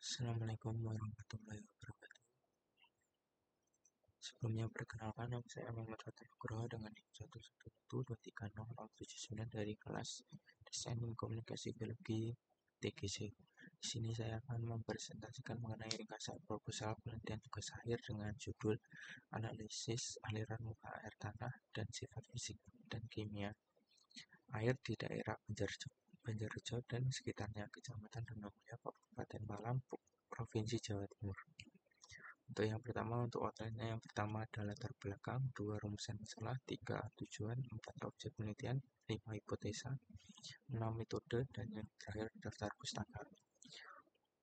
Assalamualaikum warahmatullahi wabarakatuh. Sebelumnya perkenalkan, nama saya Muhammad Fatul Nugroho dengan NIM 111230679 dari kelas Desain dan Komunikasi Biologi TGC. Di sini saya akan mempresentasikan mengenai ringkasan proposal penelitian tugas akhir dengan judul Analisis Aliran Muka Air Tanah dan Sifat Fisik dan Kimia Air di daerah Banjarjo dan sekitarnya, Kecamatan Rendomulya, Kabupaten Malang, Provinsi Jawa Timur. Untuk yang pertama, untuk outline-nya yang pertama adalah latar belakang, 2 rumusan masalah, 3 tujuan, 4 objek penelitian, 5 hipotesa, 6 metode, dan yang terakhir daftar pustaka.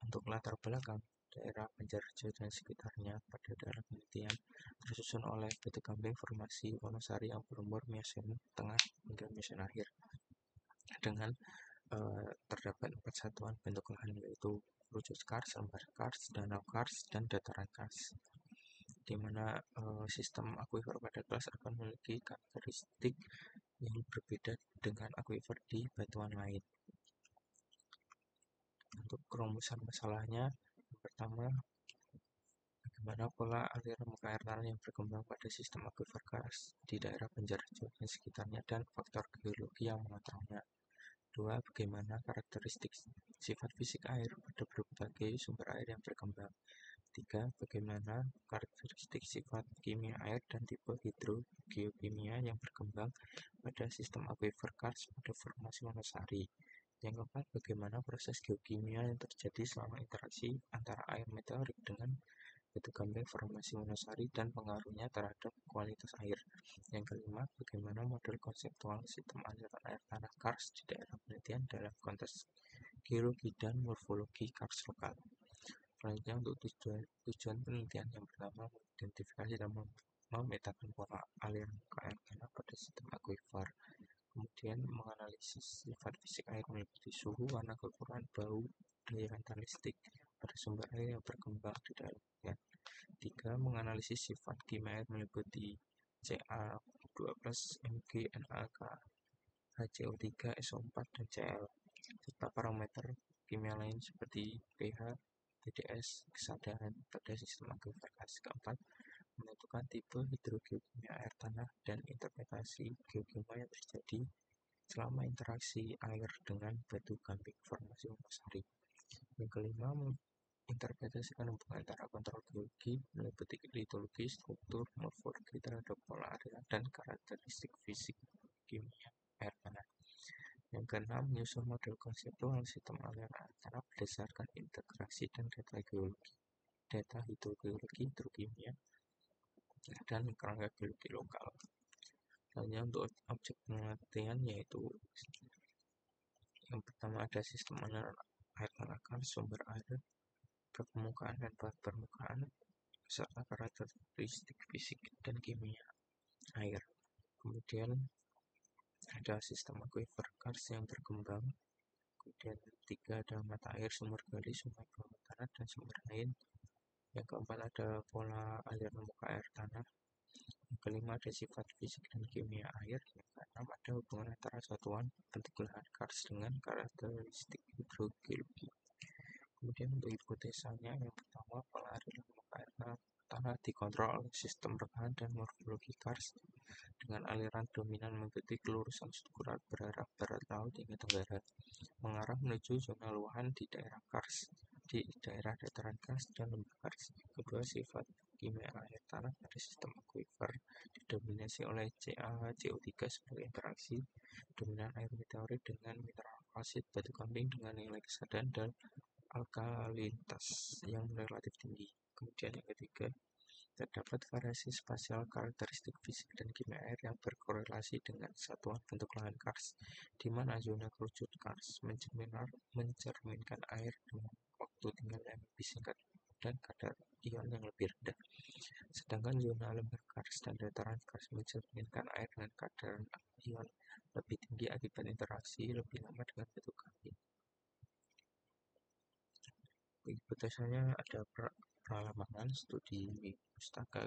Untuk latar belakang, daerah Banjarjo dan sekitarnya pada daerah penelitian tersusun oleh Batu Kambing Formasi Wonosari yang berumur Miocene tengah hingga Miocene akhir, dengan terdapat 4 satuan bentuk lahan, yaitu kerucut kars, lembar kars, danau kars, dan dataran kars, di mana sistem akuifer pada kelas akan memiliki karakteristik yang berbeda dengan akuifer di batuan lain. Untuk rumusan masalahnya, yang pertama, bagaimana pola aliran muka air tanah yang berkembang pada sistem akuifer kars di daerah Banjarjo dan sekitarnya dan faktor geologi yang mengontrolnya. 2. Bagaimana karakteristik sifat fisik air pada berbagai sumber air yang berkembang. 3. Bagaimana karakteristik sifat kimia air dan tipe hidrogeokimia yang berkembang pada sistem akuifer kars pada formasi Wonosari. Yang keempat, bagaimana proses geokimia yang terjadi selama interaksi antara air meteorik dengan Batu Kambing Formasi Wonosari dan pengaruhnya terhadap kualitas air. Yang kelima, bagaimana model konseptual sistem aliran air tanah kars di daerah penelitian dalam konteks geologi dan morfologi kars lokal. Selanjutnya, untuk tujuan penelitian yang pertama, mengidentifikasi dan memetakan pola aliran muka air tanah pada sistem akuifer. Kemudian menganalisis sifat fisik air meliputi suhu, warna, kekurangan, bau, daya katalis pada sumber air yang berkembang di dalam penelitian. 3. Menganalisis sifat kimia air meliputi Ca2+, Mg, NaK, HCO3, SO4, dan Cl, serta parameter kimia lain seperti pH, TDS, kesadaran pada sistem akuifer kars. Keempat, menentukan tipe hidrogeokimia air tanah dan interpretasi geokimia yang terjadi selama interaksi air dengan Batu Kambing Formasi Wonosari. Yang kelima, interpretasikan hubungan antara kontrol geologi meliputi litologi, struktur, morfologi terhadap pola aliran dan karakteristik fisik kimia air tanah. Yang keenam, menyusun model konseptual sistem aliran air tanah berdasarkan integrasi dan data geologi, data hidrogeologi, hidrokimia, dan kerangka geologi lokal. Selanjutnya, untuk objek penelitian yaitu yang pertama ada sistem aliran air tanah kars, sumber air, permukaan dan bawah permukaan, serta karakteristik fisik dan kimia air. Kemudian ada sistem akuifer kars yang berkembang. Kemudian 3, ada mata air, sumber gali, sungai, bawah tanah, dan sumber lain. Yang keempat, ada pola aliran muka air tanah. Yang kelima, ada sifat fisik dan kimia air. Yang keenam, ada hubungan antara satuan bentuk lahan kars dengan karakteristik hidrogeologi. Kemudian untuk hipotesanya, yang pertama, pola aliran muka air tanah dikontrol oleh sistem rekahan dan morfologi kars dengan aliran dominan mengikuti kelurusan struktural berarah barat laut hingga tenggara, mengarah menuju zona luahan di daerah kars, di daerah dataran kars dan lembah kars. Kedua, sifat kimia air tanah pada sistem akuifer didominasi oleh CaHCO3 sebagai interaksi dominan air meteorit dengan mineral kalsit batu kambing dengan nilai kesadaran dan alkalinitas yang relatif tinggi. Kemudian yang ketiga, terdapat variasi spasial karakteristik fisik dan kimia air yang berkorelasi dengan satuan bentuk lahan kars, di mana zona kerucut kars mencerminkan air dengan waktu tinggal yang lebih singkat dan kadar ion yang lebih rendah. Sedangkan zona lembah kars dan dataran kars mencerminkan air dengan kadar ion lebih tinggi akibat interaksi lebih lama dengan batu kambing. Hipotesanya ada peralaman studi pustaka.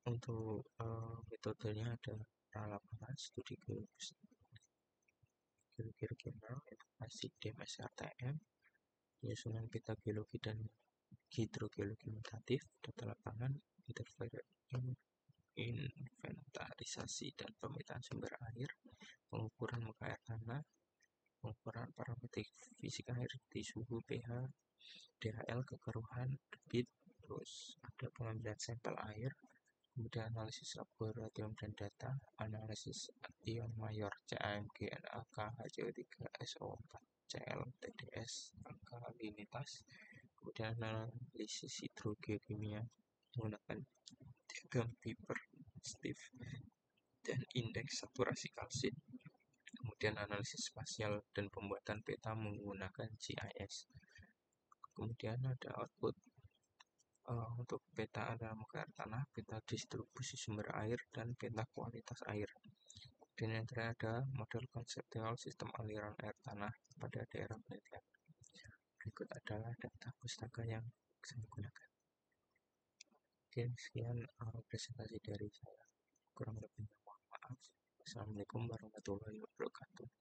Untuk metodenya ada peralaman studi geologi regional, informasi DMS RTM, penyusunan peta geologi dan hidrogeologi mutatif, data lapangan, inventarisasi dan pemetaan sumber air, pengukuran muka air tanah, pengukuran parametrik fisika air seperti suhu, pH, DHL, kekeruhan, debit, terus ada pengambilan sampel air, kemudian analisis laboratorium dan data, analisis ion mayor CAMG, NaK, HCO3, SO4, Cl, TDS, alkalinitas, kemudian analisis hidrogeokimia menggunakan diagram Piper, Steve, dan indeks saturasi kalsit, kemudian analisis spasial dan pembuatan peta menggunakan GIS. Kemudian ada output untuk peta ada muka air tanah, peta distribusi sumber air, dan peta kualitas air. Dan yang terakhir ada model konseptual sistem aliran air tanah pada daerah penelitian. Berikut adalah data pustaka yang saya gunakan. Oke, sekian presentasi dari saya. Kurang lebihnya mohon maaf. Assalamualaikum warahmatullahi wabarakatuh.